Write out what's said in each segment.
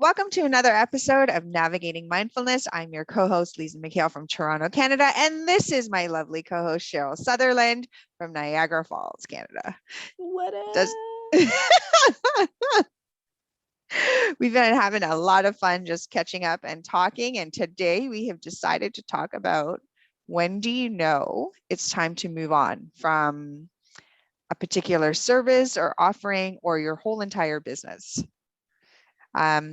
Welcome to another episode of Navigating Mindfulness. I'm your co-host, Lisa McHale from Toronto, Canada, and this is my lovely co-host, Cheryl Sutherland from Niagara Falls, Canada. What Does up? We've been having a lot of fun just catching up and talking, and today we have decided to talk about when do you know it's time to move on from a particular service or offering or your whole entire business. I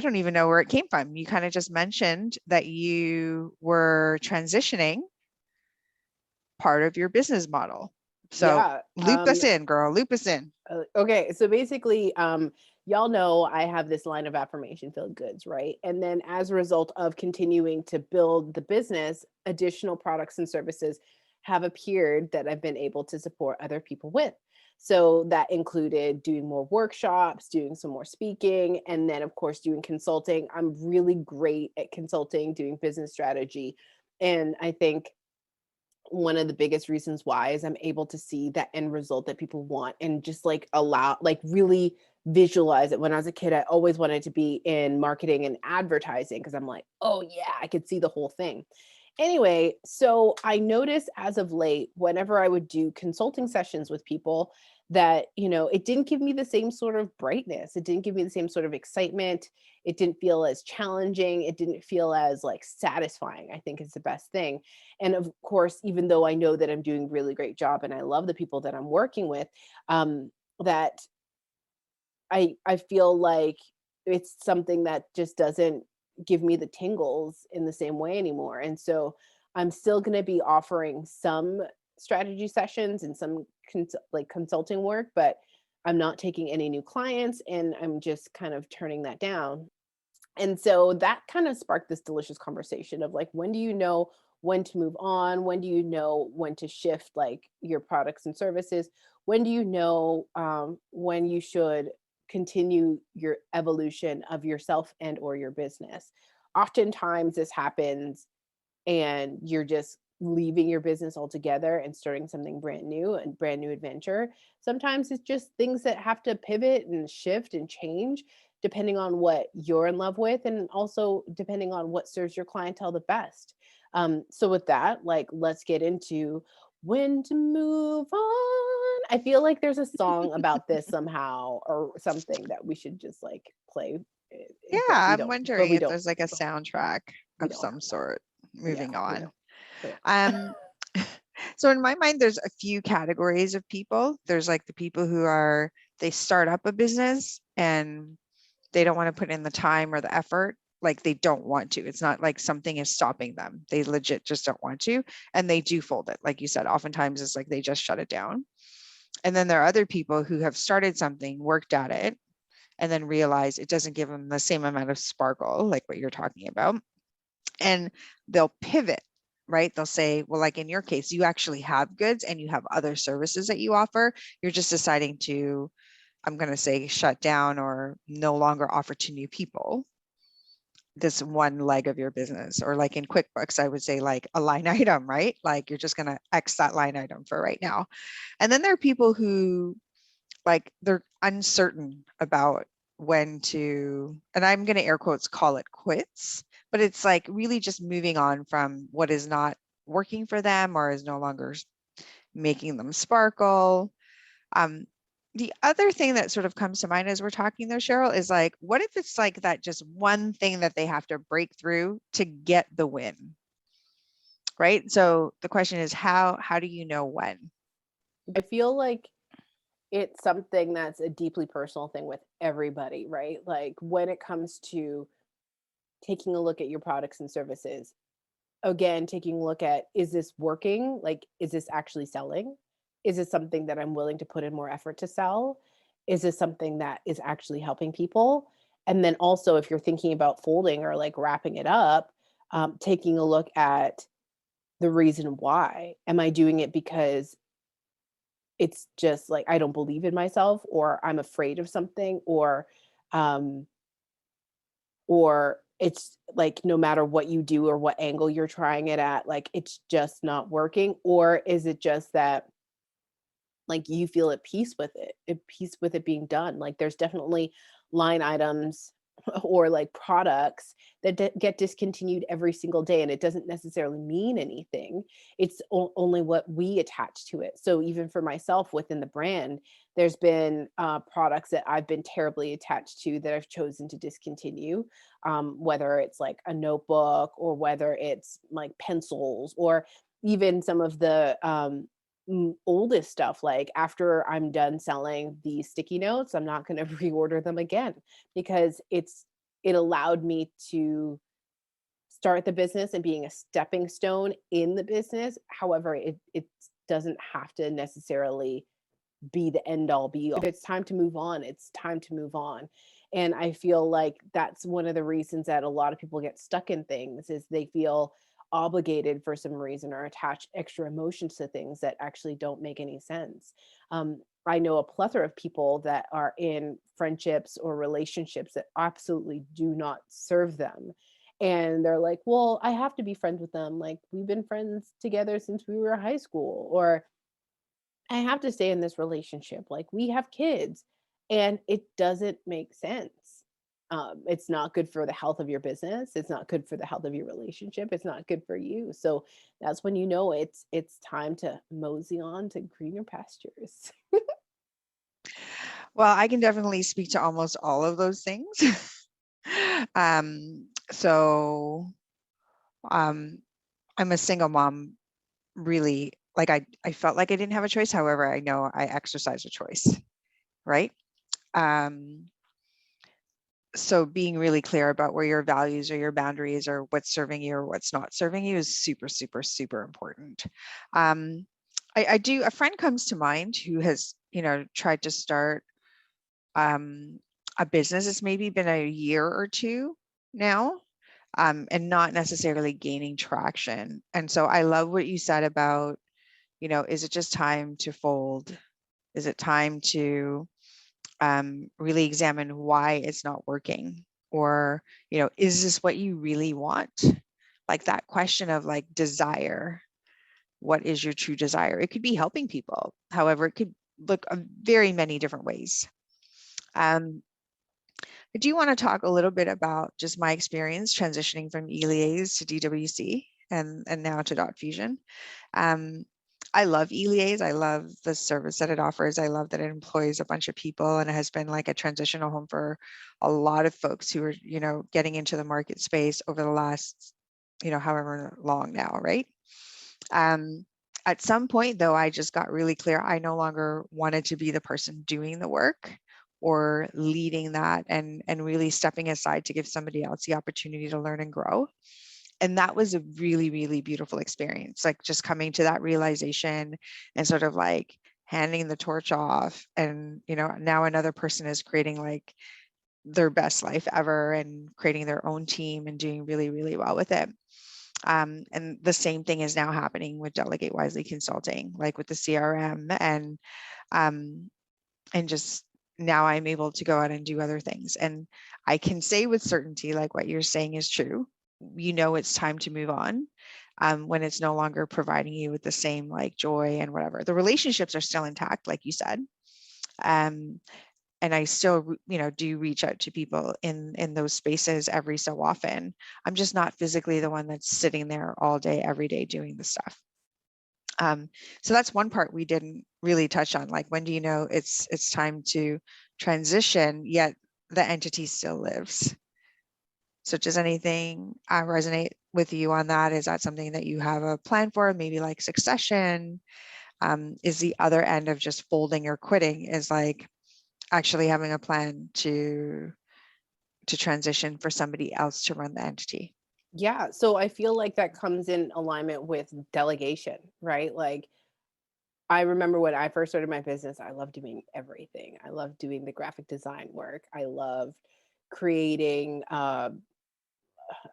don't even know where it came from. You kind of just mentioned that you were transitioning part of your business model. So Yeah. loop us in, girl, loop us in. Okay. So basically, y'all know I have this line of affirmation feel goods, right? And then as a result of continuing to build the business, additional products and services have appeared that I've been able to support other people with. So that included doing more workshops, doing some more speaking, and then, of course, doing consulting. I'm really great at consulting, doing business strategy. And I think one of the biggest reasons why is I'm able to see that end result that people want and just really visualize it. When I was a kid, I always wanted to be in marketing and advertising because I'm like, oh yeah, I could see the whole thing. Anyway, so I noticed as of late, whenever I would do consulting sessions with people, that, it didn't give me the same sort of brightness. It didn't give me the same sort of excitement. It didn't feel as challenging. It didn't feel as like satisfying, I think is the best thing. And of course, even though I know that I'm doing a really great job and I love the people that I'm working with, that I feel like it's something that just doesn't give me the tingles in the same way anymore. And so I'm still going to be offering some strategy sessions and some consulting work, but I'm not taking any new clients and I'm just kind of turning that down. And so that kind of sparked this delicious conversation of like, when do you know when to move on? When do you know when to shift like your products and services? When do you know when you should continue your evolution of yourself and or your business? Oftentimes this happens and you're just leaving your business altogether and starting something brand new and brand new adventure. Sometimes it's just things that have to pivot and shift and change depending on what you're in love with and also depending on what serves your clientele the best. So with that, like, let's get into when to move on. I feel like there's a song about this somehow or something that we should just like play, Yeah, but we I'm don't. But wondering we if don't. there's like a soundtrack We of don't some have that. sort. Yeah, Moving we on. don't. We don't. Um, so in my mind, there's a few categories of people. There's like the people who they start up a business and they don't want to put in the time or the effort. Like they don't want to. It's not like something is stopping them. They legit just don't want to. And they do fold it. Like you said, oftentimes it's like they just shut it down. And then there are other people who have started something, worked at it, and then realize it doesn't give them the same amount of sparkle, like what you're talking about. And they'll pivot, right? They'll say, well, like in your case, you actually have goods and you have other services that you offer. You're just deciding to, I'm going to say, shut down or no longer offer to new people this one leg of your business. Or like in QuickBooks, I would say like a line item, right? Like you're just going to X that line item for right now. And then there are people who like they're uncertain about when to, and I'm going to air quotes call it quits, but it's like really just moving on from what is not working for them or is no longer making them sparkle. The other thing that sort of comes to mind as we're talking there, Cheryl, is like, what if it's like that just one thing that they have to break through to get the win, right? So the question is, how do you know when? I feel like it's something that's a deeply personal thing with everybody, right? Like when it comes to taking a look at your products and services, again, taking a look at, is this working? Like, is this actually selling? Is this something that I'm willing to put in more effort to sell? Is this something that is actually helping people? And then also, if you're thinking about folding or like wrapping it up, taking a look at the reason why. Am I doing it because it's just like I don't believe in myself or I'm afraid of something um or it's like no matter what you do or what angle you're trying it at, like it's just not working? Or is it just that like you feel at peace with it being done. Like there's definitely line items or like products that get discontinued every single day, and it doesn't necessarily mean anything. It's only what we attach to it. So even for myself within the brand, there's been products that I've been terribly attached to that I've chosen to discontinue, whether it's like a notebook or whether it's like pencils or even some of the oldest stuff. Like after I'm done selling the sticky notes, I'm not going to reorder them again because it allowed me to start the business and being a stepping stone in the business. However, it doesn't have to necessarily be the end all be all. If it's time to move on, it's time to move on. And I feel like that's one of the reasons that a lot of people get stuck in things is they feel obligated for some reason or attach extra emotions to things that actually don't make any sense. I know a plethora of people that are in friendships or relationships that absolutely do not serve them. And they're like, well, I have to be friends with them. Like, we've been friends together since we were high school. Or I have to stay in this relationship. Like we have kids, and it doesn't make sense. It's not good for the health of your business. It's not good for the health of your relationship. It's not good for you. So that's when you know it's time to mosey on to greener pastures. Well, I can definitely speak to almost all of those things. So I'm a single mom, really. Like I felt like I didn't have a choice. However, I know I exercise a choice, right? Um, so being really clear about where your values or your boundaries or what's serving you or what's not serving you is super, super, super important. Um, I do, a friend comes to mind who has, tried to start um, a business. It's maybe been a year or two now, and not necessarily gaining traction. And so I love what you said about, is it just time to fold? Is it time to really examine why it's not working? Or, is this what you really want? Like that question of like desire. What is your true desire? It could be helping people. However, it could look very many different ways. Um, I do want to talk a little bit about just my experience transitioning from eLiaise to DWC and now to Dot Fusion. Um, I love eLiaise. I love the service that it offers. I love that it employs a bunch of people and it has been like a transitional home for a lot of folks who are, getting into the market space over the last, however long now, right? Um, at some point, though, I just got really clear. I no longer wanted to be the person doing the work or leading that and really stepping aside to give somebody else the opportunity to learn and grow. And that was a really, really beautiful experience, like just coming to that realization and sort of like handing the torch off. And, now another person is creating like their best life ever and creating their own team and doing really, really well with it. And the same thing is now happening with Delegate Wisely Consulting, like with the CRM um, and just now I'm able to go out and do other things. And I can say with certainty, like what you're saying is true. It's time to move on when it's no longer providing you with the same like joy and whatever. The relationships are still intact, like you said. Um, and I still, do reach out to people in those spaces every so often. I'm just not physically the one that's sitting there all day, every day doing the stuff. So that's one part we didn't really touch on. Like, when do you know it's time to transition, yet the entity still lives? So does anything resonate with you on that? Is that something that you have a plan for? Maybe like succession? Is the other end of just folding or quitting is like actually having a plan to transition for somebody else to run the entity? Yeah, so I feel like that comes in alignment with delegation, right? Like I remember when I first started my business, I loved doing everything. I loved doing the graphic design work. I loved creating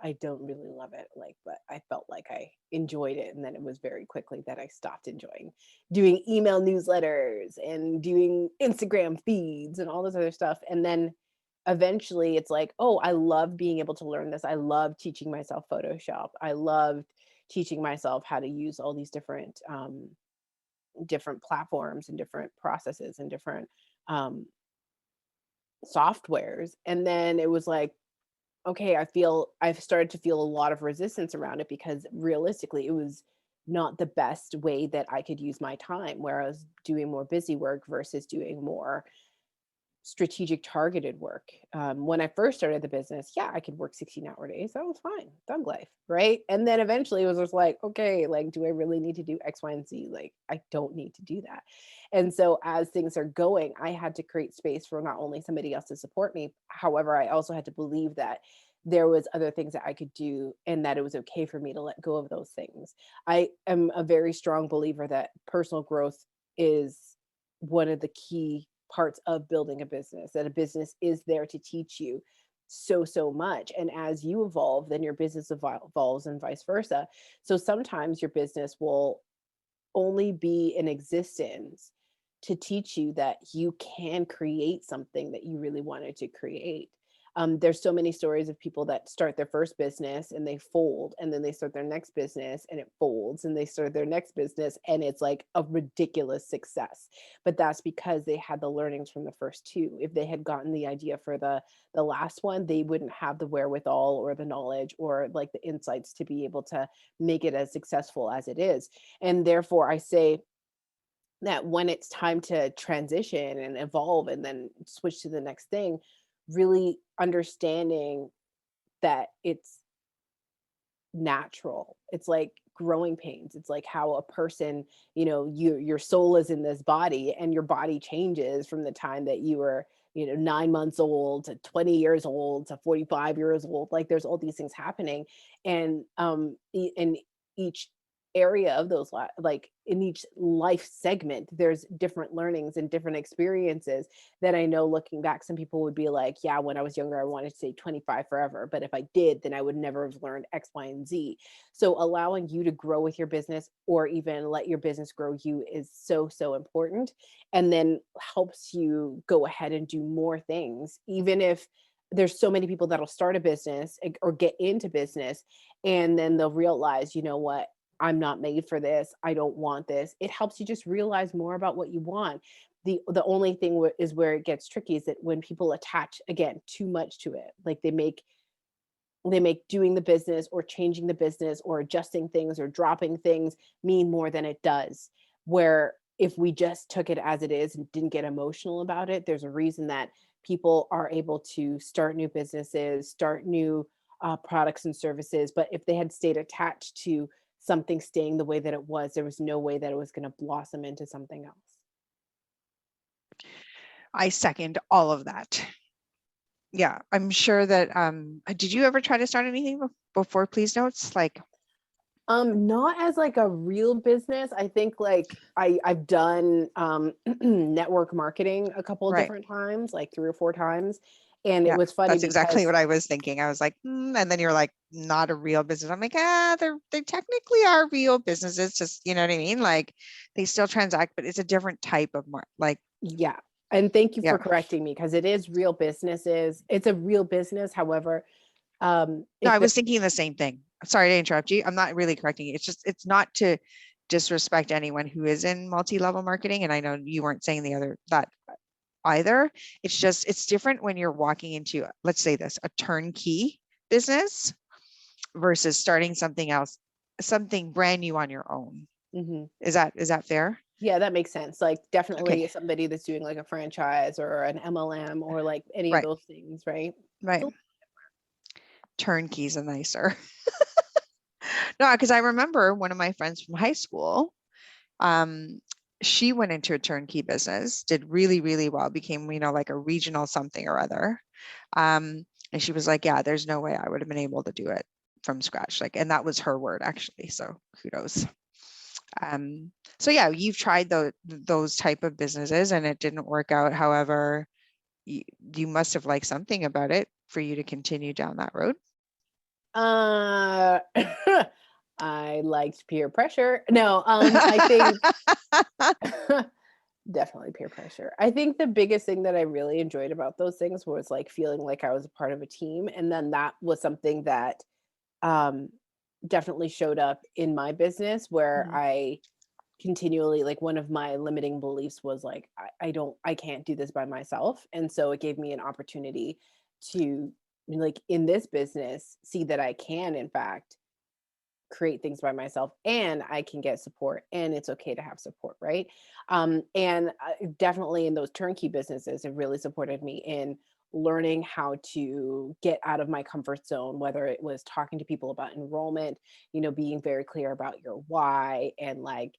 I don't really love it, like, but I felt like I enjoyed it, and then it was very quickly that I stopped enjoying doing email newsletters and doing Instagram feeds and all this other stuff. And then eventually it's like, oh, I love being able to learn this. I love teaching myself Photoshop. I loved teaching myself how to use all these different different platforms and different processes and different um, softwares. And then it was like, okay, I've started to feel a lot of resistance around it because realistically, it was not the best way that I could use my time, where I was doing more busy work versus doing more strategic targeted work. When I first started the business, yeah, I could work 16-hour days. That was fine. Thug life. Right. And then eventually it was just like, okay, like, do I really need to do X, Y, and Z? Like, I don't need to do that. And so as things are going, I had to create space for not only somebody else to support me. However, I also had to believe that there was other things that I could do and that it was okay for me to let go of those things. I am a very strong believer that personal growth is one of the key parts of building a business, that a business is there to teach you so much, and as you evolve, then your business evolves and vice versa. So sometimes your business will only be in existence to teach you that you can create something that you really wanted to create. There's so many stories of people that start their first business and they fold, and then they start their next business and it folds, and they start their next business and it's like a ridiculous success. But that's because they had the learnings from the first two. If they had gotten the idea for the last one, they wouldn't have the wherewithal or the knowledge or like the insights to be able to make it as successful as it is. And therefore, I say that when it's time to transition and evolve and then switch to the next thing, really understanding that it's natural. It's like growing pains. It's like how a person, your soul is in this body and your body changes from the time that you were, 9 months old to 20 years old to 45 years old. Like there's all these things happening. And in each area of those like in each life segment, there's different learnings and different experiences that I know, looking back, some people would be like, yeah, when I was younger, I wanted to say 25 forever. But if I did, then I would never have learned X, Y, and Z. So allowing you to grow with your business or even let your business grow you is so important. And then helps you go ahead and do more things, even if there's so many people that'll start a business or get into business and then they'll realize, you know what, I'm not made for this. I don't want this. It helps you just realize more about what you want. The only thing is where it gets tricky is that when people attach again too much to it, like they make doing the business or changing the business or adjusting things or dropping things mean more than it does. Where if we just took it as it is and didn't get emotional about it, there's a reason that people are able to start new businesses, start new products and services. But if they had stayed attached to something staying the way that it was, there was no way that it was going to blossom into something else. I second all of that. Yeah, I'm sure that did you ever try to start anything before Please Notes? Like Not as like a real business. I think like I've done network marketing a couple of right. different times, like 3 or 4 times. And it Yeah, was funny that's exactly because what I was thinking. I was like, and then you're like, not a real business. I'm like, they technically are real businesses, just you know what I mean? Like they still transact, but it's a different type of like yeah. And thank you for yeah. correcting me because it is real businesses. It's a real business. However, No, I if the was thinking the same thing. Sorry to interrupt you. I'm not really correcting you. It's just it's not to disrespect anyone who is in multi-level marketing. And I know you weren't saying the other that either. It's just it's different when you're walking into, let's say this, a turnkey business versus starting something else, something brand new on your own. Mhm. Is that fair? Yeah, that makes sense. Like Okay. definitely somebody that's doing like a franchise or an MLM or like any of Right. those things, right? Right. So Turnkeys are nicer. No, because I remember one of my friends from high school, um, she went into a turnkey business, did really, really well, became, like a regional something or other. And she was like, yeah, there's no way I would have been able to do it from scratch. Like, and that was her word actually. So kudos. Um, so yeah, you've tried those type of businesses and it didn't work out. However, you must have liked something about it for you to continue down that road. Uh, I liked peer pressure. No, I think definitely peer pressure. I think the biggest thing that I really enjoyed about those things was like feeling like I was a part of a team. And then that was something that um, definitely showed up in my business where Mhm. I continually, like, one of my limiting beliefs was like, I can't do this by myself. And so it gave me an opportunity to, like, in this business, see that I can, in fact, create things by myself, and I can get support, and it's okay to have support, right? And definitely in those turnkey businesses, it really supported me in learning how to get out of my comfort zone, whether it was talking to people about enrollment, being very clear about your why, and like,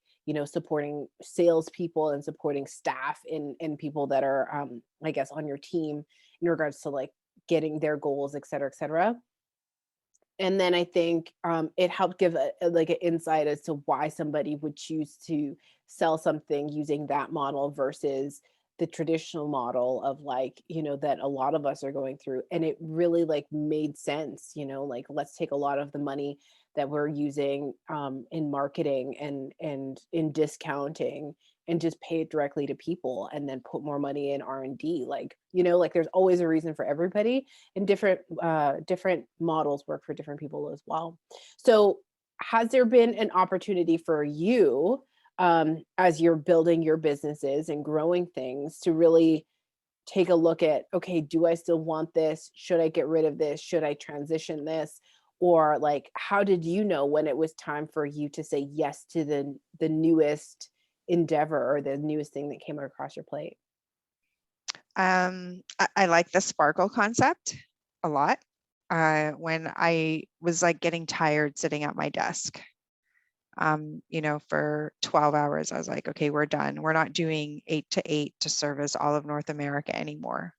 supporting salespeople and supporting staff and people that are, I guess, on your team in regards to like getting their goals, et cetera, et cetera. And then I think, it helped give like, an insight as to why somebody would choose to sell something using that model versus the traditional model of, like, that a lot of us are going through. And it really, like, made sense, like, let's take a lot of the money that we're using, in marketing and in discounting, and just pay it directly to people, and then put more money in R&D. Like, like, there's always a reason for everybody, and different models work for different people as well. So, has there been an opportunity for you, as you're building your businesses and growing things, to really take a look at, okay, do I still want this? Should I get rid of this? Should I transition this? Or like, how did you know when it was time for you to say yes to the newest endeavor or the newest thing that came across your plate? I like the sparkle concept a lot. When I was like getting tired sitting at my desk, for 12 hours, I was like, okay, we're done. We're not doing 8 to 8 to service all of North America anymore,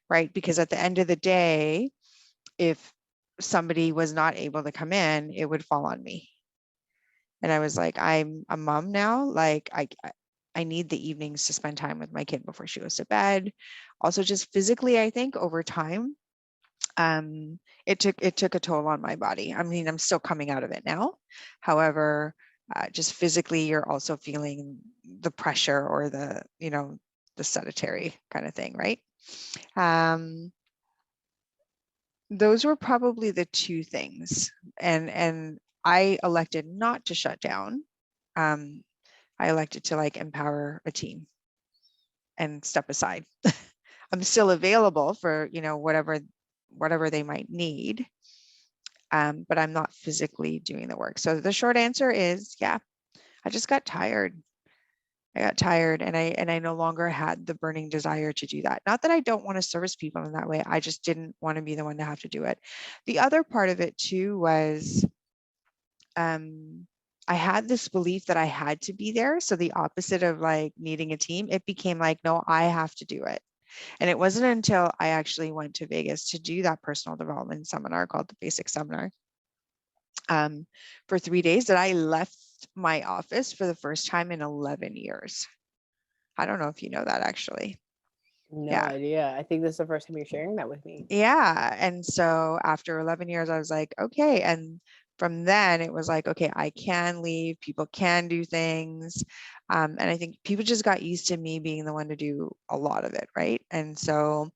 right? Because at the end of the day, if somebody was not able to come in, it would fall on me. And I was like, I'm a mom now. Like I need the evenings to spend time with my kid before she goes to bed. Also, just physically, I think over time, it took a toll on my body. I mean, I'm still coming out of it now. However, just physically, you're also feeling the pressure or the sedentary kind of thing, right? Um, those were probably the two things. And I elected not to shut down. Um, I elected to like empower a team and step aside. I'm still available for, whatever they might need. But I'm not physically doing the work. So the short answer is, yeah, I just got tired. I got tired and I no longer had the burning desire to do that. Not that I don't want to service people in that way. I just didn't want to be the one to have to do it. The other part of it too was I had this belief that I had to be there. So the opposite of like needing a team, it became like, no, I have to do it. And it wasn't until I actually went to Vegas to do that personal development seminar called the Basic Seminar for 3 days that I left my office for the first time in 11 years. I don't know if you know that actually. No Yeah. idea. I think this is the first time you're sharing that with me. Yeah. And so after 11 years, I was like, okay. And from then it was like, okay, I can leave. People can do things. And I think people just got used to me being the one to do a lot of it. Right. And so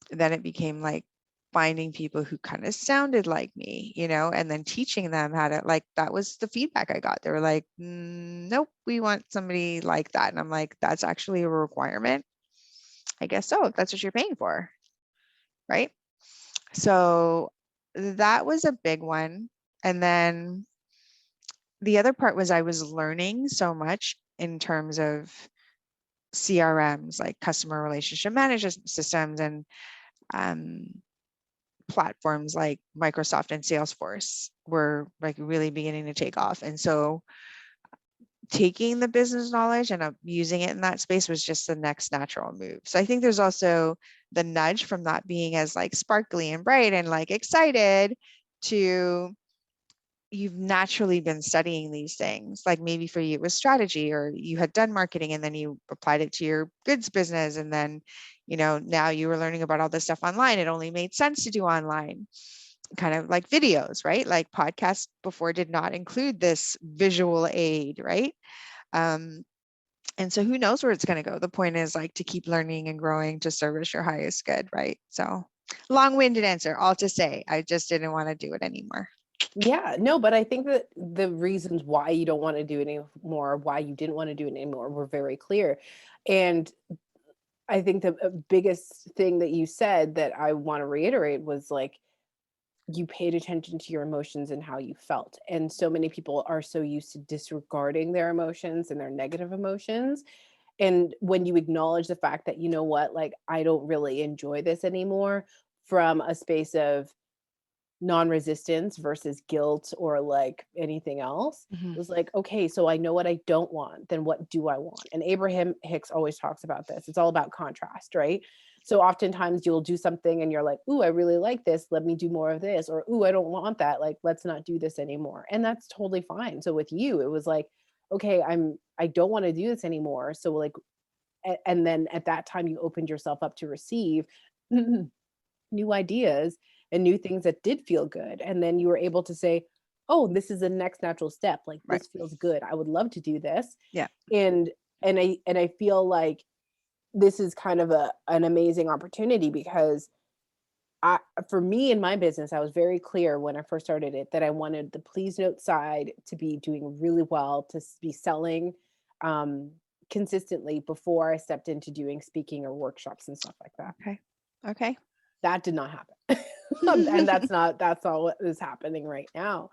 then it became like finding people who kind of sounded like me, and then teaching them how to like, that was the feedback I got. They were like, nope, we want somebody like that. And I'm like, that's actually a requirement. I guess so, if that's what you're paying for. Right. So that was a big one. And then the other part was I was learning so much in terms of CRMs, like customer relationship management systems, and um, platforms like Microsoft and Salesforce were like really beginning to take off. And so taking the business knowledge and using it in that space was just the next natural move. So I think there's also the nudge from not being as like sparkly and bright and like excited to you've naturally been studying these things. Like maybe for you it was strategy, or you had done marketing and then you applied it to your goods business. And then, now you were learning about all this stuff online. It only made sense to do online, kind of like videos, right? Like podcasts before did not include this visual aid, right? Um, and so who knows where it's going to go. The point is like to keep learning and growing to service your highest good, right? So long-winded answer, all to say, I just didn't want to do it anymore. Yeah, no, but I think that the reasons why you don't want to do it anymore, why you didn't want to do it anymore, were very clear. And I think the biggest thing that you said that I want to reiterate was like, you paid attention to your emotions and how you felt. And so many people are so used to disregarding their emotions and their negative emotions. And when you acknowledge the fact that, you know what, like, I don't really enjoy this anymore, from a space of non-resistance versus guilt or like anything else, Mhm. it was like, okay, so I know what I don't want, then what do I want? And Abraham Hicks always talks about this. It's all about contrast, right? So oftentimes you'll do something and you're like, ooh, I really like this, let me do more of this, or ooh, I don't want that, like, let's not do this anymore. And that's totally fine. So with you, it was like, okay, I don't want to do this anymore. So like, and then at that time you opened yourself up to receive new ideas and new things that did feel good. And then you were able to say, "Oh, this is the next natural step. Like, Right. this feels good. I would love to do this." Yeah. And I feel like this is kind of an amazing opportunity because I for me in my business, I was very clear when I first started it that I wanted the please note side to be doing really well, to be selling um consistently before I stepped into doing speaking or workshops and stuff like that. Okay. Okay. That did not happen. And that's not what is happening right now.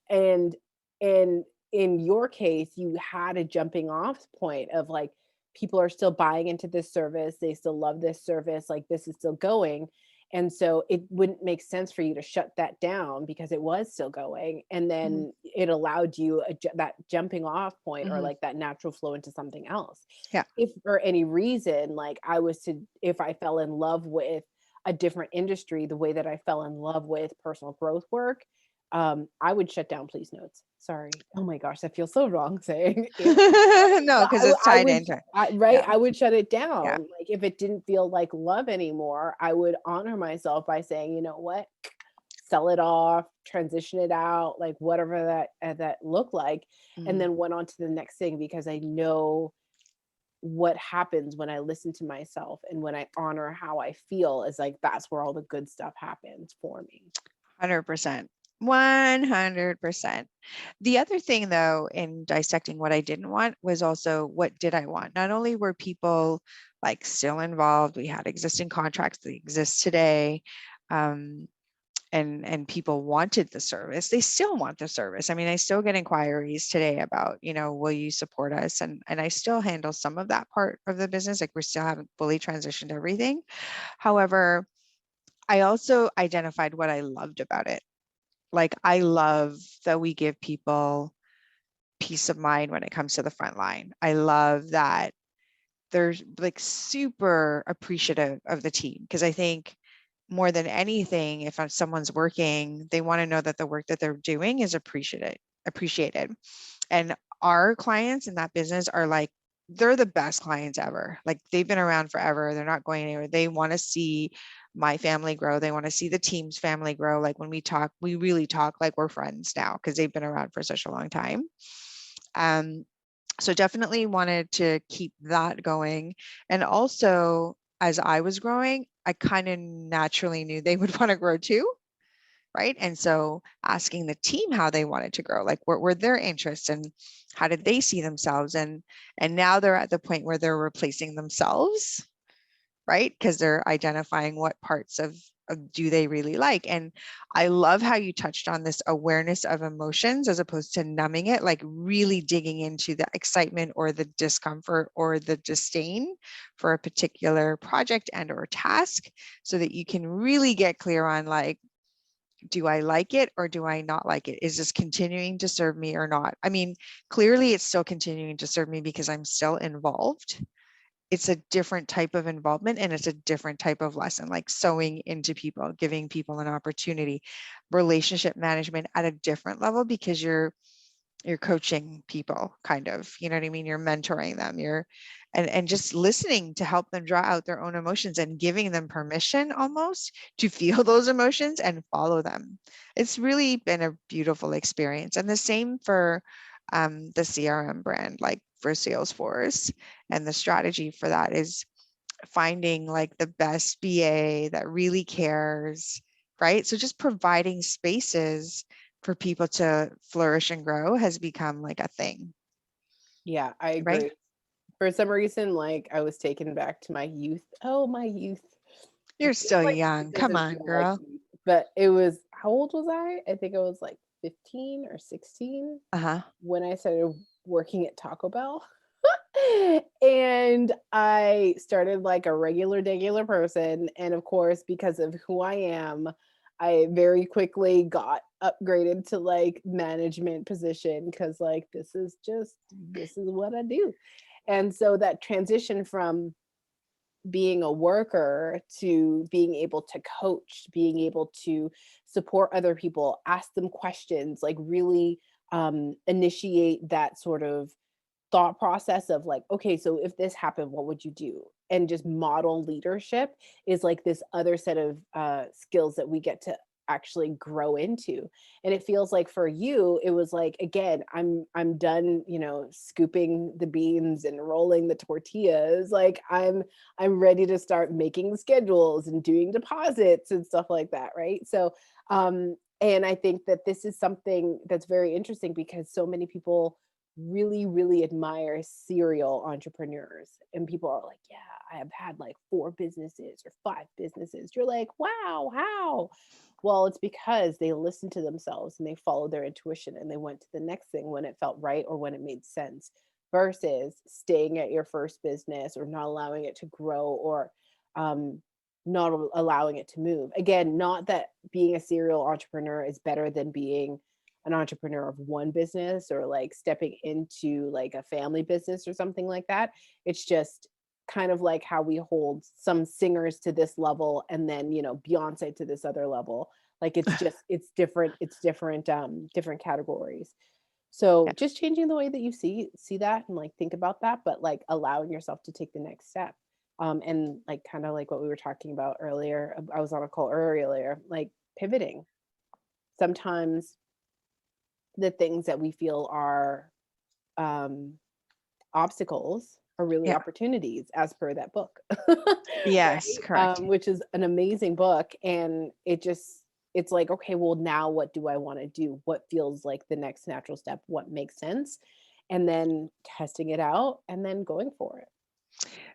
And and in your case, you had a jumping off point of like, people are still buying into this service, they still love this service, like this is still going. And so it wouldn't make sense for you to shut that down because it was still going. And Mhm. then it allowed you that jumping off point, or Mhm. like that natural flow into something else. Yeah. If for any reason, like, if I fell in love with a different industry the way that I fell in love with personal growth work, I would shut down Please Notes. Sorry. Oh my gosh, that feels so wrong saying if No, but because it's I tied would into it. right, Yeah. I would shut it Yeah. down. Like, if it didn't feel like love anymore, I would honor myself by saying, "You know what? Sell it off, transition it out," like whatever that looked like, and Mhm. then went on to the next thing, because I know what happens when I listen to myself and when I honor how I feel, is like, that's where all the good stuff happens for me. 100%. 100%. The other thing, though, in dissecting what I didn't want was also what did I want? Not only were people like still involved, we had existing contracts that exist today, um, and people wanted the service. They still want the service. I mean, I still get inquiries today about, will you support us? And I still handle some of that part of the business. Like we still haven't fully transitioned everything. However, I also identified what I loved about it. Like I love that we give people peace of mind when it comes to the front line. I love that they're like super appreciative of the team, because I think more than anything, if someone's working, they want to know that the work that they're doing is appreciated. And our clients in that business are like, they're the best clients ever. Like they've been around forever. They're not going anywhere. They want to see my family grow. They want to see the team's family grow. Like when we talk, we really talk like we're friends now because they've been around for such a long time. Um, so definitely wanted to keep that going. And also, as I was growing, I kind of naturally knew they would want to grow too. Right. And so asking the team how they wanted to grow, like what were their interests and how did they see themselves? And now they're at the point where they're replacing themselves, right? Because they're identifying what parts of do they really like. And I love how you touched on this awareness of emotions as opposed to numbing it, like really digging into the excitement or the discomfort or the disdain for a particular project and or task, so that you can really get clear on like, do I like it or do I not like it? Is this continuing to serve me or not? I mean, clearly it's still continuing to serve me because I'm still involved. It's a different type of involvement and it's a different type of lesson, like sewing into people, giving people an opportunity, relationship management at a different level, because you're coaching people, kind of, you know what I mean? You're mentoring them, and just listening to help them draw out their own emotions and giving them permission almost to feel those emotions and follow them. It's really been a beautiful experience. And the same for the CRM brand, like for Salesforce. And the strategy for that is finding like the best BA that really cares, right? So just providing spaces for people to flourish and grow has become like a thing, Yeah, I right? agree. For some reason, like I was taken back to my youth. Oh, my youth. You're It feels still like young. it Come doesn't on, feel like girl. youth, but it was, how old was I? I think I was like 15 or 16 Uh-huh. when I started working at Taco Bell. And I started like a regular person. And of course, because of who I am, I very quickly got upgraded to like management position because like this is what I do. And so that transition from being a worker to being able to coach, being able to support other people, ask them questions, like really initiate that sort of thought process of like, okay, so if this happened, what would you do? And just model leadership is like this other set of skills that we get to actually grow into. And it feels like for you it was like, again, I'm done, you know, scooping the beans and rolling the tortillas. Like I'm ready to start making schedules and doing deposits and stuff like that, right? So and I think that this is something that's very interesting because so many people really admire serial entrepreneurs, and people are like, yeah, I have had like 4 businesses or 5 businesses. You're like, wow, how? Well, it's because they listened to themselves and they followed their intuition and they went to the next thing when it felt right or when it made sense, versus staying at your first business or not allowing it to grow, or um, not allowing it to move. Again, not that being a serial entrepreneur is better than being an entrepreneur of one business or like stepping into like a family business or something like that. It's just kind of like how we hold some singers to this level and then, you know, Beyonce to this other level. Like it's just it's different different categories. So Yeah. just changing the way that you see that and like think about that, but like allowing yourself to take the next step. And like kind of like what we were talking about earlier. I was on a call earlier, like pivoting. Sometimes the things that we feel are um, obstacles are really Yeah. opportunities, as per that book, Yes, right? correct. Which is an amazing book, and it's like, okay, well, now what do I want to do? What feels like the next natural step? What makes sense? And then testing it out and then going for it.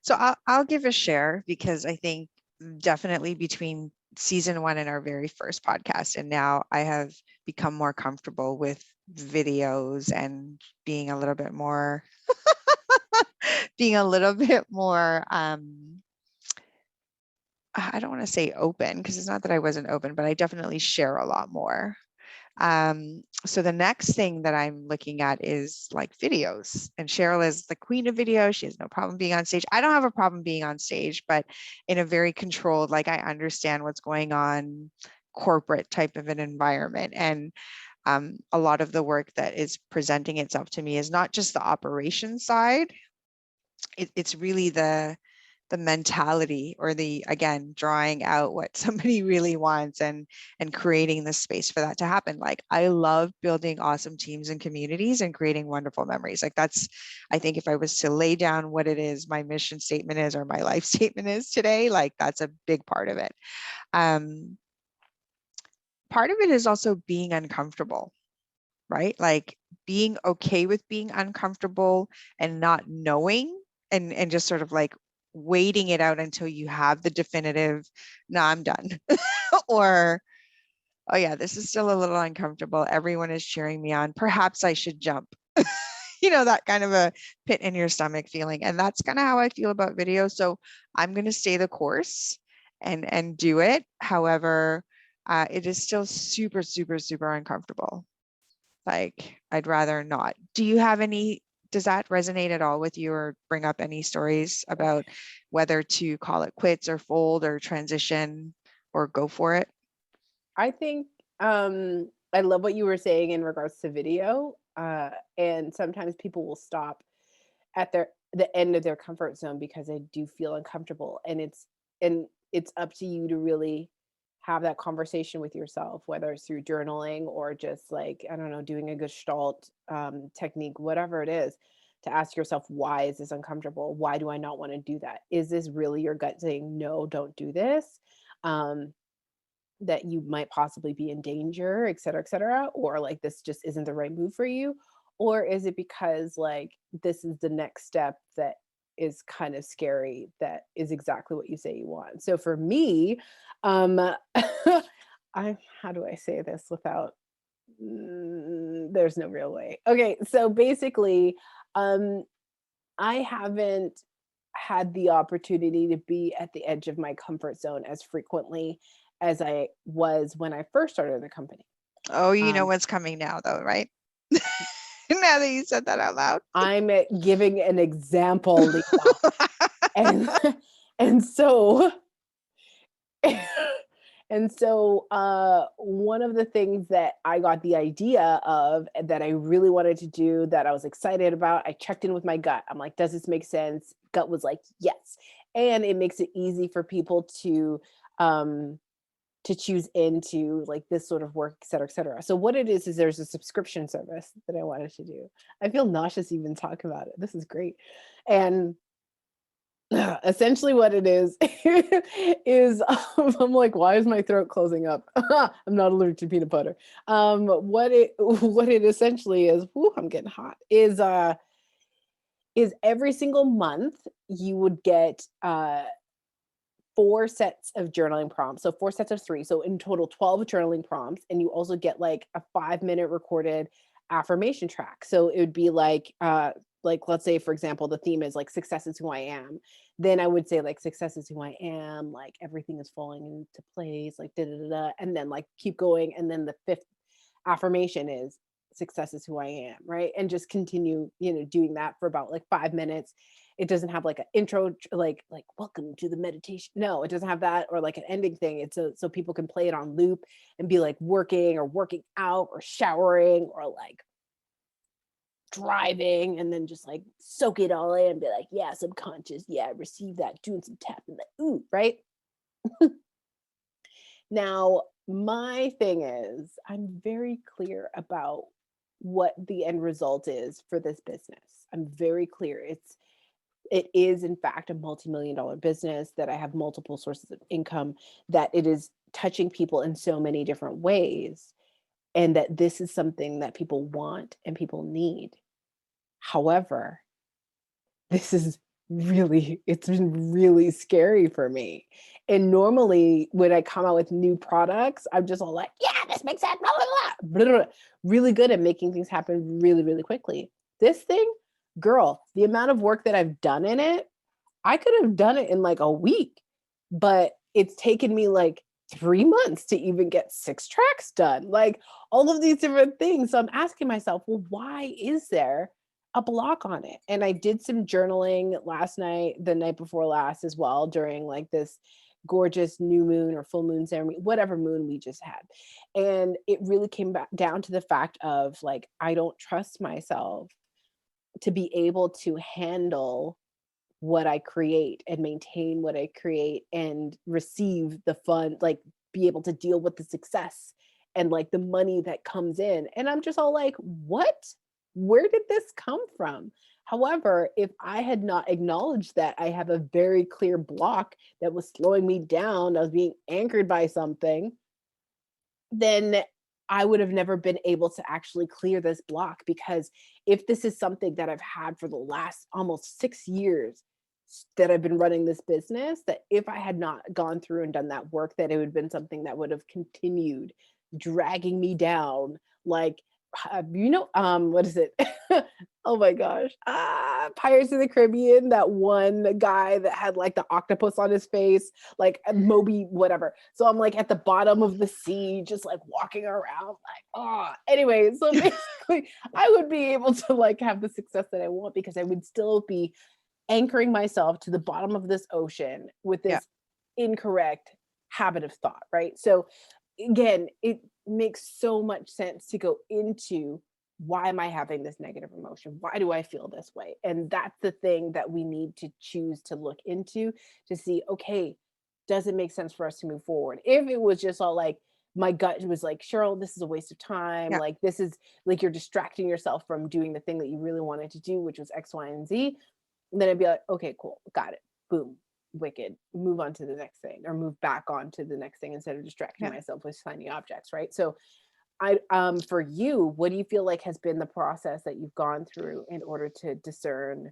So I'll give a share because I think definitely between season one and our very first podcast, and now I have become more comfortable with videos and being a little bit more, being a little bit more, I don't want to say open because it's not that I wasn't open, but I definitely share a lot more. So the next thing that I'm looking at is like videos. And Cheryl is the queen of video. She has no problem being on stage. I don't have a problem being on stage, but in a very controlled, like I understand what's going on, corporate type of an environment. And a lot of the work that is presenting itself to me is not just the operation side. It's really the mentality, or the, again, drawing out what somebody really wants and creating the space for that to happen. Like I love building awesome teams and communities and creating wonderful memories. Like that's, I think if I was to lay down what it is my mission statement is or my life statement is today, like that's a big part of it. um Part of it is also being uncomfortable, right? Like being okay with being uncomfortable and not knowing, and just sort of like waiting it out until you have the definitive, no, I'm done. Or, oh yeah, this is still a little uncomfortable. Everyone is cheering me on. Perhaps I should jump. That kind of a pit in your stomach feeling. And that's kind of how I feel about video. So I'm going to stay the course and do it. However, it is still super uncomfortable. Like, I'd rather not. Do you have any, does that resonate at all with you or bring up any stories about whether to call it quits or fold or transition or go for it? I think I love what you were saying in regards to video. And sometimes people will stop at the end of their comfort zone because they do feel uncomfortable, and it's up to you to really have that conversation with yourself, whether it's through journaling or just like, I don't know, doing a gestalt technique, whatever it is, to ask yourself, why is this uncomfortable? Why do I not want to do that? Is this really your gut saying no, don't do this? um that you might possibly be in danger, et cetera, or like this just isn't the right move for you? Or is it because like this is the next step that is kind of scary, that is exactly what you say you want? So for me, um I how do I say this without there's no real way. Okay, so basically, um I haven't had the opportunity to be at the edge of my comfort zone as frequently as I was when I first started the company. Oh, you know Um, what's coming now though, right? Now that you said that out loud. I'm giving an example, Lisa, and and so and so one of the things that I got the idea of and that I really wanted to do, that I was excited about, I checked in with my gut. I'm like, does this make sense? Gut was like, yes. And it makes it easy for people um to choose into like this sort of work, et cetera, et cetera. So what it is there's a subscription service that I wanted to do. I feel nauseous even talking about it. This is great. And essentially what it is is I'm like, why is my throat closing up? I'm not allergic to peanut butter. What it essentially is, whoo, I'm getting hot, is every single month you would get 4 sets of journaling prompts. So 4 sets of three. So in total, 12 journaling prompts. And you also get like a 5 minute recorded affirmation track. So it would be like let's say, for example, the theme is like success is who I am. Then I would say like success is who I am, like everything is falling into place, like da da da da. And then like keep going. And then the fifth affirmation is success is who I am, right? And just continue, doing that for about like 5 minutes. It doesn't have like an intro, like welcome to the meditation. No, it doesn't have that, or like an ending thing. It's so people can play it on loop and be like working or working out or showering or like driving, and then just like soak it all in and be like, yeah, subconscious, yeah, receive that, doing some tapping, like, ooh, right? Now, my thing is, I'm very clear about what the end result is for this business. I'm very clear. It is in fact a multi-million dollar business, that I have multiple sources of income, that it is touching people in so many different ways, and that this is something that people want and people need. However, this is it's been really scary for me. And normally when I come out with new products, I'm just all like, yeah, this makes sense, blah, blah, blah, blah, blah. Really good at making things happen really, really quickly. This thing, girl, the amount of work that I've done in it, I could have done it in like a week, but it's taken me like 3 months to even get 6 tracks done, like all of these different things. So I'm asking myself, well, why is there a block on it? And I did some journaling last night, the night before last as well, during like this gorgeous new moon or full moon ceremony, whatever moon we just had. And it really came back down to the fact of like, I don't trust myself to be able to handle what I create and maintain what I create and receive the fun, like be able to deal with the success and like the money that comes in. And I'm just all like, what? Where did this come from? However, if I had not acknowledged that I have a very clear block that was slowing me down, I was being anchored by something, then I would have never been able to actually clear this block. Because if this is something that I've had for the last almost 6 years that I've been running this business, that if I had not gone through and done that work, that it would have been something that would have continued dragging me down. Like, what is it? Oh my gosh. Pirates of the Caribbean, that one guy that had like the octopus on his face, like Moby, whatever. So I'm like at the bottom of the sea, just like walking around, like, oh, anyway. So basically, I would be able to like have the success that I want, because I would still be anchoring myself to the bottom of this ocean with Yeah. this incorrect habit of thought, right? So again, it makes so much sense to go into, why am I having this negative emotion? Why do I feel this way? And that's the thing that we need to choose to look into, to see, okay, does it make sense for us to move forward? If it was just all like, my gut was like, Cheryl, this is a waste of time. Yeah. Like, this is like, you're distracting yourself from doing the thing that you really wanted to do, which was X, Y, and Z. And then I'd be like, okay, cool, got it. Boom. wicked, move on to the next thing, or move back on to the next thing instead of distracting Yeah. myself with shiny objects, right? So for you, what do you feel like has been the process that you've gone through in order to discern,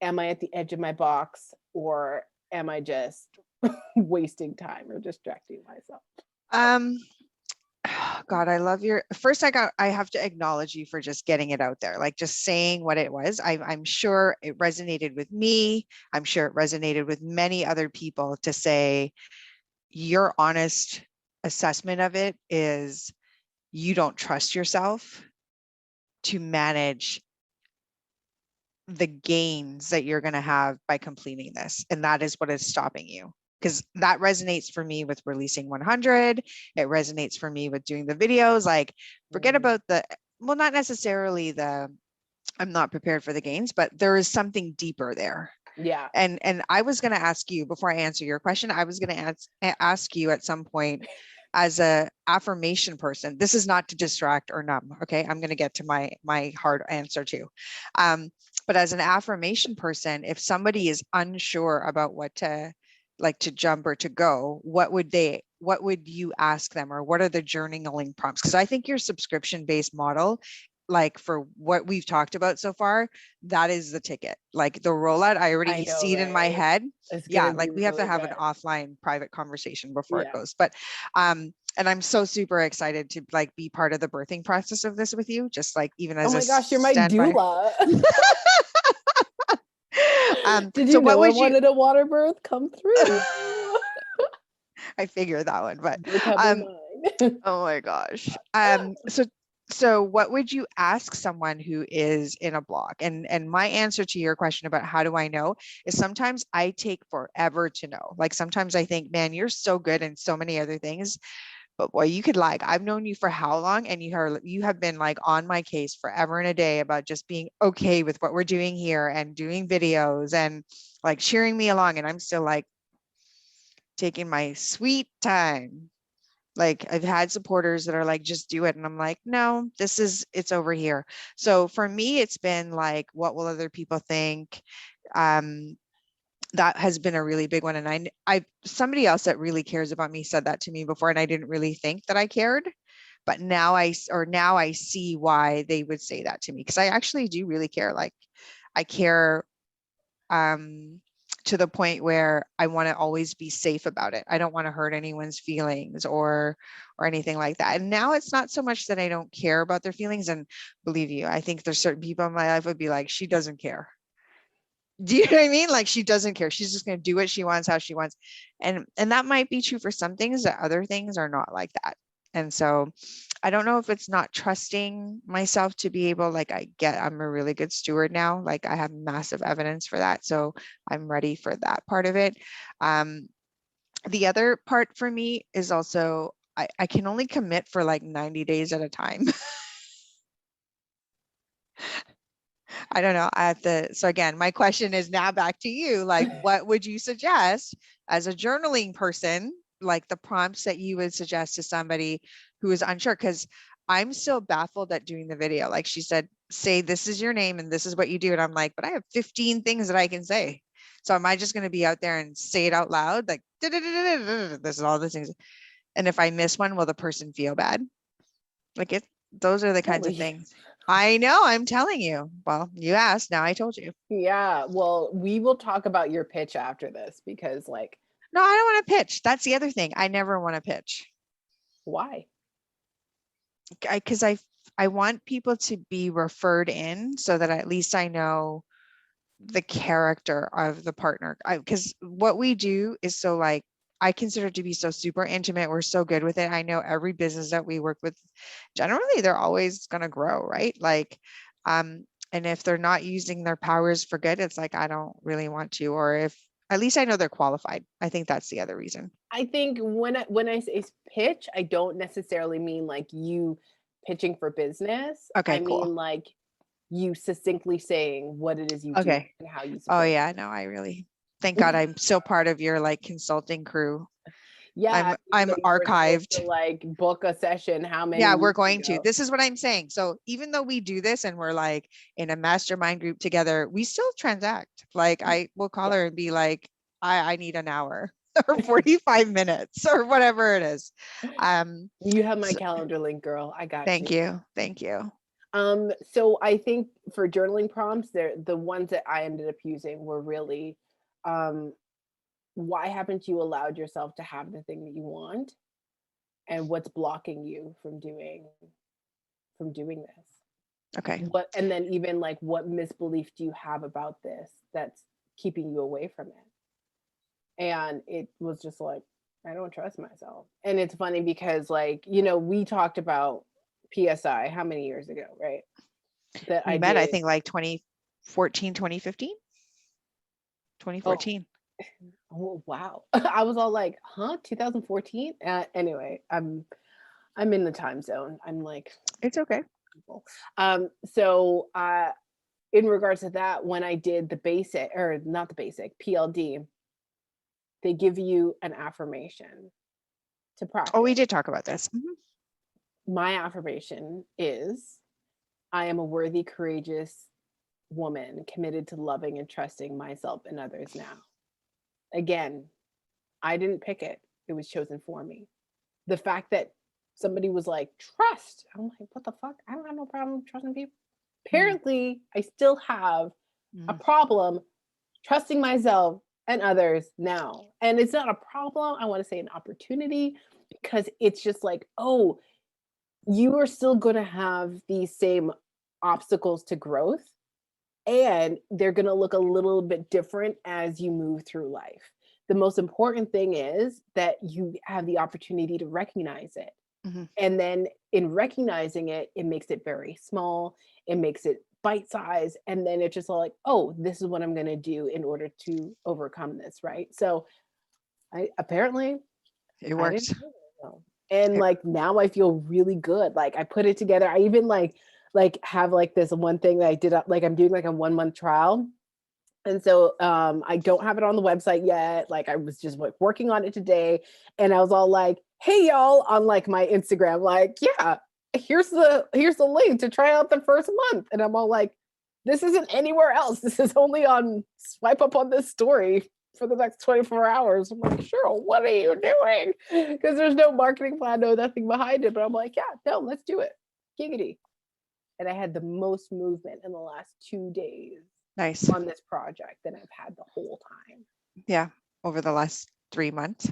am I at the edge of my box, or am I just wasting time or distracting myself? Um, God, I love your first. I have to acknowledge you for just getting it out there, like just saying what it was. I'm sure it resonated with me. I'm sure it resonated with many other people to say your honest assessment of it is you don't trust yourself to manage the gains that you're going to have by completing this. And that is what is stopping you. Because that resonates for me with releasing 100. It resonates for me with doing the videos. Like, forget about well, not necessarily I'm not prepared for the gains, but there is something deeper there. Yeah. And I was going to ask you, before I answer your question, I was going to ask you at some point, as a affirmation person, this is not to distract or numb. Okay. I'm going to get to my hard answer too. But as an affirmation person, if somebody is unsure about what to like to jump or to go, what would you ask them, or what are the journaling prompts? Because I think your subscription-based model, like for what we've talked about so far, that is the ticket. Like the rollout, I already know, see it in my right? head. It's Yeah, gonna like be we have to really have an good. offline private conversation before it Yeah. goes. But and I'm so super excited to like be part of the birthing process of this with you, just like even Oh as a my gosh, you're my standby. doula. Did So you what know I would you wanted a water birth come through? I figured that one, but Becoming mine. oh my gosh. So what would you ask someone who is in a block? And my answer to your question about how do I know is sometimes I take forever to know. Like sometimes I think, man, you're so good in so many other things, but boy, you could like, I've known you for how long? And you have been like on my case forever and a day about just being okay with what we're doing here and doing videos and like cheering me along. And I'm still like taking my sweet time. Like I've had supporters that are like, just do it. And I'm like, no, it's over here. So for me, it's been like, what will other people think? Um, that has been a really big one. And somebody else that really cares about me said that to me before, and I didn't really think that I cared, but now I see why they would say that to me. Cause I actually do really care. Like I care, to the point where I want to always be safe about it. I don't want to hurt anyone's feelings or anything like that. And now it's not so much that I don't care about their feelings. And believe you, I think there's certain people in my life would be like, she doesn't care. Do you know what I mean? Like she doesn't care. She's just going to do what she wants, how she wants. And that might be true for some things, that other things are not like that. And so I don't know if it's not trusting myself to be able, like I'm a really good steward now. Like I have massive evidence for that. So I'm ready for that part of it. The other part for me is also, I can only commit for like 90 days at a time. I don't know. So again, my question is now back to you. Like, what would you suggest as a journaling person, like the prompts that you would suggest to somebody who is unsure? Because I'm still baffled at doing the video. Like she said, say, this is your name and this is what you do. And I'm like, but I have 15 things that I can say. So am I just going to be out there and say it out loud? Like, this is all the things. And if I miss one, will the person feel bad? Like those are the kinds of things. I know, I'm telling you. Well, you asked, now I told you. Yeah, well, we will talk about your pitch after this, because like, No, I don't want to pitch. That's the other thing. I never want to pitch. why? Because I want people to be referred in so that at least I know the character of the partner. Because what we do is so like, I consider it to be so super intimate. We're so good with it. I know every business that we work with, generally they're always going to grow, right? Like, and if they're not using their powers for good, it's like, I don't really want to, or if at least I know they're qualified. I think that's the other reason. I think when I say pitch, I don't necessarily mean like you pitching for business. Okay, I cool. mean like you succinctly saying what it is you do Okay. and how you Oh support. yeah, no, I really, thank God I'm still part of your like consulting crew. Yeah, I'm that you were supposed to archived. like book a session how many Yeah, we're weeks going to. ago? This is what I'm saying. So even though we do this and we're like in a mastermind group together, we still transact. Like I will call Yeah. her and be like, I need an hour or 45 minutes or whatever it is. You have my So, calendar link, girl. I got thank you. you. Thank you. So I think for journaling prompts, they're the ones that I ended up using were really, um, why haven't you allowed yourself to have the thing that you want? And what's blocking you from doing this? Okay. What, and then even like what misbelief do you have about this that's keeping you away from it? And it was just like, I don't trust myself. And it's funny because, like, we talked about PSI how many years ago, right? That We I met, I did. think like 2014, 2015, Oh, 2014. oh wow. I was all like, huh, 2014? Anyway, I'm in the time zone. I'm like It's okay. people. So in regards to that, when I did the basic, or not the basic, PLD, they give you an affirmation to Oh, we practice. did talk about this. Mhm. My affirmation is, I am a worthy, courageous woman committed to loving and trusting myself and others now. Again, I didn't pick it, it was chosen for me. The fact that somebody was like, trust, I'm like, what the fuck? I don't have no problem trusting people. Mhm. Apparently, I still have a Mhm. problem trusting myself and others now. And it's not a problem, I want to say an opportunity, because it's just like, oh, you are still going to have these same obstacles to growth, and they're going to look a little bit different as you move through life. The most important thing is that you have the opportunity to recognize it. Mhm. And then in recognizing it, it makes it very small, it makes it bite size. And then it's just like, oh, this is what I'm going to do in order to overcome this. Right. So I apparently It I didn't worked. know. And It- like now I feel really good. Like I put it together. I even like have like this one thing that I did, like I'm doing like a 1 month trial. And so I don't have it on the website yet. Like I was just like working on it today, and I was all like, "Hey y'all," on like my Instagram, like, "Yeah, here's the link to try out the first month." And I'm all like, "This isn't anywhere else. This is only on swipe up on this story for the next 24 hours." I'm like, "Cheryl, what are you doing?" Because there's no marketing plan, no nothing behind it. But I'm like, "Yeah, no, let's do it, giggity." And I had the most movement in the last 2 days Nice. on this project than I've had the whole time. Yeah. Over the last 3 months.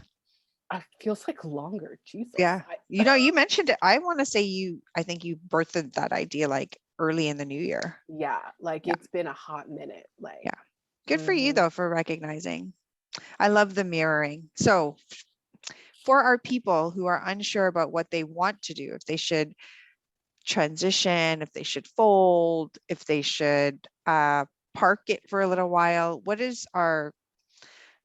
Feels like longer. Jesus. Yeah. You mentioned it. I want to say I think you birthed that idea like early in the new year. Yeah, like Yeah. it's been a hot minute. Like, Yeah. Good for you mhm. though for recognizing. I love the mirroring. So for our people who are unsure about what they want to do, if they should transition, if they should fold, if they should park it for a little while, what does our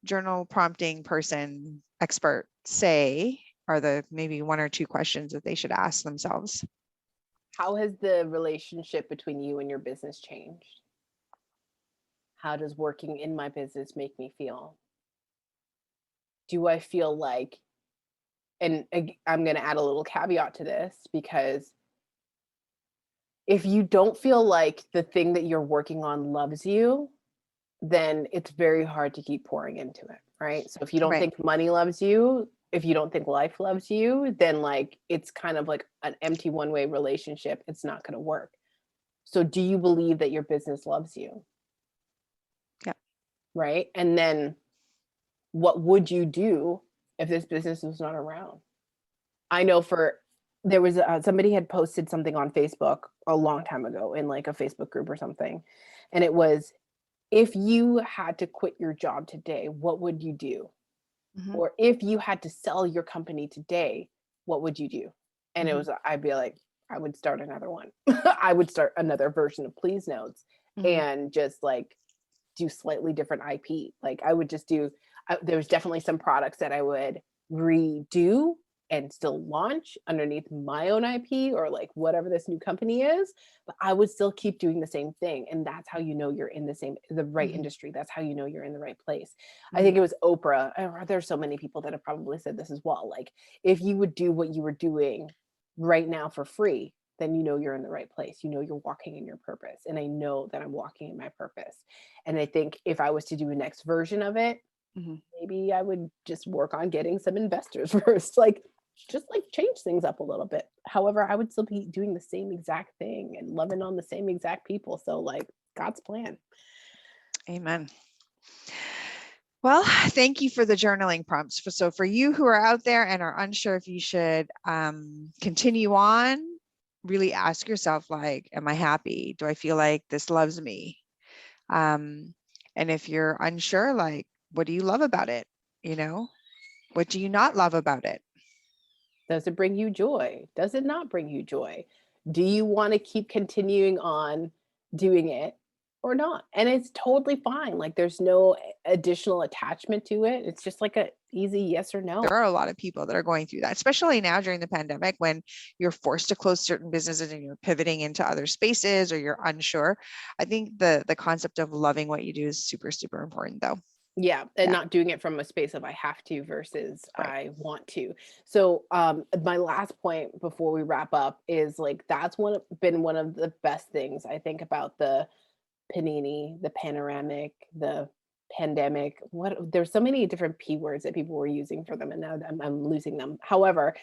journal prompting person expert say are the maybe one or two questions that they should ask themselves? How has the relationship between you and your business changed? How does working in my business make me feel? Do I feel like, and I'm going to add a little caveat to this, because if you don't feel like the thing that you're working on loves you, then it's very hard to keep pouring into it, right? So if you don't Right. think money loves you, if you don't think life loves you, then like it's kind of like an empty one-way relationship. It's not going to work. So do you believe that your business loves you, Yeah. right? And then what would you do if this business was not around? I know for there was somebody had posted something on Facebook a long time ago in like a Facebook group or something, and it was, if you had to quit your job today, what would you do? Hmm. Or if you had to sell your company today, what would you do? And it Hmm. was, I'd be like, I would start another one. I would start another version of Please Notes, Hmm. and just like do slightly different IP. Like I would just do, there's definitely some products that I would redo and still launch underneath my own IP or like whatever this new company is, but I would still keep doing the same thing. And that's how you know you're in the right Hmm. industry. That's how you know you're in the right place. I Hmm. think it was Oprah. There's so many people that have probably said this as well. Like if you would do what you were doing right now for free, then you know you're in the right place. You know you're walking in your purpose. And I know that I'm walking in my purpose. And I think if I was to do a next version of it, Mhm. Maybe I would just work on getting some investors first. Like, just like change things up a little bit. However, I would still be doing the same exact thing and loving on the same exact people. So, like, God's plan. Amen. Well, thank you for the journaling prompts. So for you who are out there and are unsure if you should continue on, really ask yourself, like, am I happy? Do I feel like this loves me? Um, and if you're unsure, like, what do you love about it? You know, what do you not love about it? Does it bring you joy? Does it not bring you joy? Do you want to keep continuing on doing it or not? And it's totally fine. Like, there's no additional attachment to it. It's just like a easy yes or no. There are a lot of people that are going through that, especially now during the pandemic when you're forced to close certain businesses and you're pivoting into other spaces or you're unsure. I think the concept of loving what you do is super, super important though. Yeah, and Yeah, not doing it from a space of I have to versus right. I want to. So, my last point before we wrap up is like that's been one of the best things I think about the panini, the panoramic, the pandemic. What there's so many different p words that people were using for them, and now I'm losing them. However,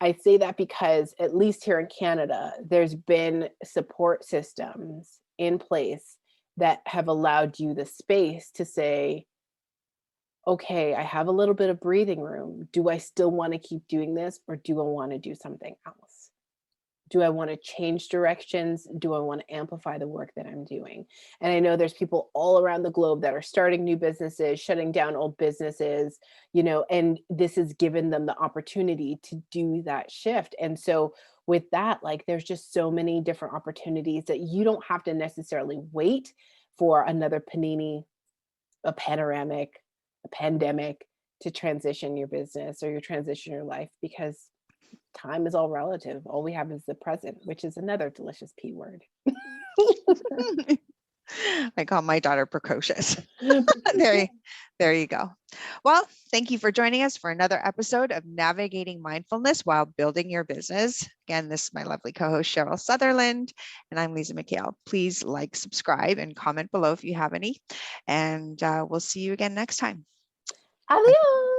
I say that because at least here in Canada, there's been support systems in place that have allowed you the space to say, okay, I have a little bit of breathing room. Do I still want to keep doing this or do I want to do something else? Do I want to change directions? Do I want to amplify the work that I'm doing? And I know there's people all around the globe that are starting new businesses, shutting down old businesses, and this has given them the opportunity to do that shift. And so, with that, like, there's just so many different opportunities that you don't have to necessarily wait for another panini, a panoramic, a pandemic to transition your business or your transition your life because time is all relative. All we have is the present, which is another delicious P word. I call my daughter precocious. there, there you go. Well, thank you for joining us for another episode of Navigating Mindfulness While Building Your Business. Again, this is my lovely co-host Cheryl Sutherland, and I'm Lisa McHale. Please like, subscribe, and comment below if you have any. And we'll see you again next time. Bye. Adios.